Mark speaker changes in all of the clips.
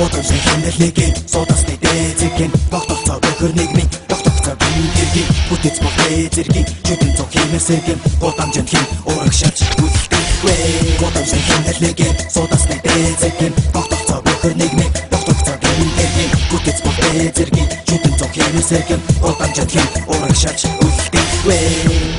Speaker 1: Бодомжны хэмнэлнэгийн суудасны дээзэгийн тогтолцоо бөхөр нийгмийн тогтолцоо гингийн бүтэц бүхэй зэргийн чөтөн цог хэмэсэгийн гудамжинд хин урагшаач үлдэх вэ. Бодомжны хэмнэлнэгийн суудасны дээзэгийн тогтолцоо бөхөр нийгмийн тогтолцоо гингийн бүтэц бүхэй зэргийн чөтөн цог хэмэсэгийн гудамжинд хин урагшаач үлдэх вэ.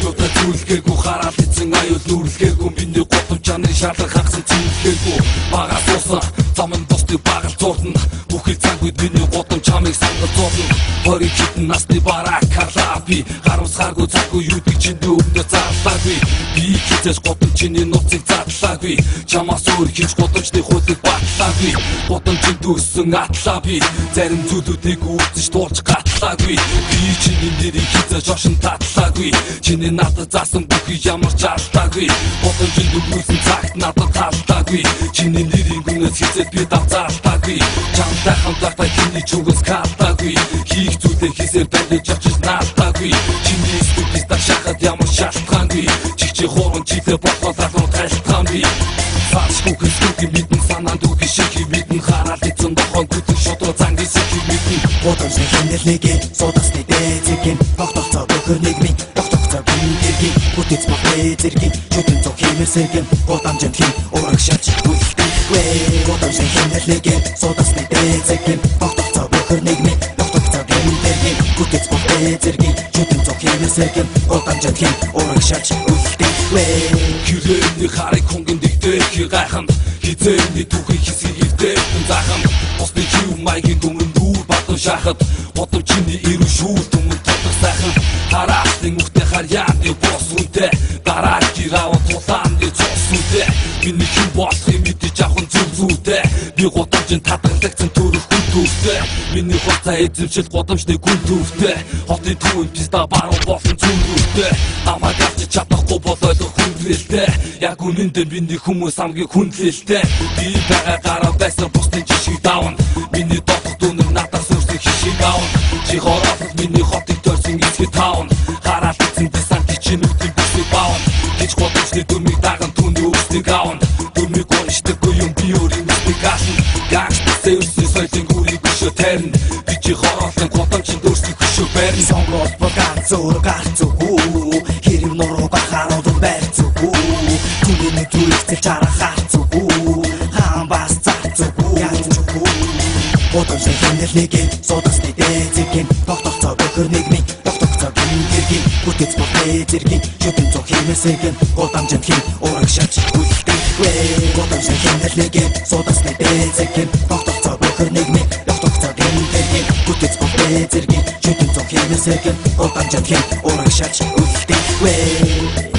Speaker 2: Төдөө зүлгээгүй хараад эзэн аюул нүрлгээгүй миний гудамж чанарын шаардлага хагасан зүлгээгүй багаас туусан замын бусдыг багал зурдна бүхэл цаг үед миний гудамж чамыг сангал зурдна. Хориг хитэн насны бараа калапи харамсгааргүй цаггүй юудыг чиндээ өвнө заалаагүй би хизээс гудамж чиний нууцыг задлаагүй чамаас өөр хинч гудамжны хуудыг батлаагүй гудамжинд өссөн атлаа би зарим зүйлүүдийг үүсэж туулж гатлаагүй би чиний нэрийг хизээж ошин татлаагүй чиний надад заасан бүхий ямар ч алдаагүй гудамжинд өгүүлсэн цагт надад таалтаагүй чиний нэрийн гүнээс хизээд би давзаалтаагүй чамтай хамтдаа чиний чугас калтаагүй хийх зүйлээ хийсээр бандаж очиж наалтаагүй чиний студиста шахаад ямар шалтгаангүй чихчи хоорон чилээ бодлоод алуун гайлтгаангүй фаршгүй хэсгүй мэдэн санаанд үгүй шиг мэдэн хараад эзэн дохон гүтэн шодроо зангийн шиг мэдэн.
Speaker 1: Бодомжны хэмнэлнэгийн суудасны дээзэгийн тогтолцоо бөхөр нийгмийн тогтолцоо гингийн бүтэц бүхэй зэргийн чөтөн цог хэмэсэгийн гудамжинд хин урагшаач үлдэх вэ. Бодомжны хэмнэлнэгийн суудасны дээзэгийн тогтолцоо бөхөр нийгмийн тогтолцоо гингийн бүтэц бүхэй зэргийн чөтөн цог хэмэсэгийн гудамжинд хин урагшаач үлдэх вэ.
Speaker 2: Хэрээний харыг хөнгөн дэгдэх гайханд хизээний түүхий хэсгийг хөвдэх заахан босны жив маягийн дүмрэн дүүр батан шахад бодом чиний ирүү шүүл дүмэн тодох сайхан хараалтын үхтэй харьяаны бос үнтэй дараа гираван тулааны цус үнтэй миний хэн болохыг мэдэж авах зүг зүйтэй би гудамжинд татгалагдсан төрөх хүн төвтэй миний хуцаа эзэмшил гудамжны гүн төвтэй хотын түүнд писта баруун болсон зүрхтэй намайг авч чадахгүй болоод хүндрэлтэй яг үнэндээ миний хүмүүс хамгийн хүндлэлтэй би байгаа гараа байсан бусдын жишгийг давна миний дотох дүнэр надаас өөрсдөө хишиг авна чи хороод миний хотыг төрсөн эцэг таавна хараад эзэн десанти чи нүхтэн бисэг баавна гэж гудамжны дүрмийг даган түүний өөрсдийг авна дүрмийг гоншдаггүй юм би өөрийн нүхтийг аасна гангстасээ өрсөн соёлын гүрийг өшөө тарина би чи хороолон гудамжинд өөрсдийг өшөө барина
Speaker 1: сонгоод багаан зөөр гарцгүй хэрэв нуруу бахарууд байцгүй түүний түрэгцэл чараа харцгүй хаан бас зарцгүй янзгүй. Бодомжны хэмнэлнэгийн суудасны дээзэгийн тогтолцоо бөхөр нийгмийн тогтолцоо гингийн бүтэц бүхэй зэргийн чөтөн цог хэмэсэгийн гудамжинд хин урагшаач үлдэх вэ. Бодомжны хэмнэлнэгийн суудасны дээзэгийн тогтолцоо бөхөр нийгмийн тогтолцоо гингийн бүтэц бүхэй зэргийн чөтөн цог хэмэсэгийн гудамжинд хин урагшаач үлдэх вэ.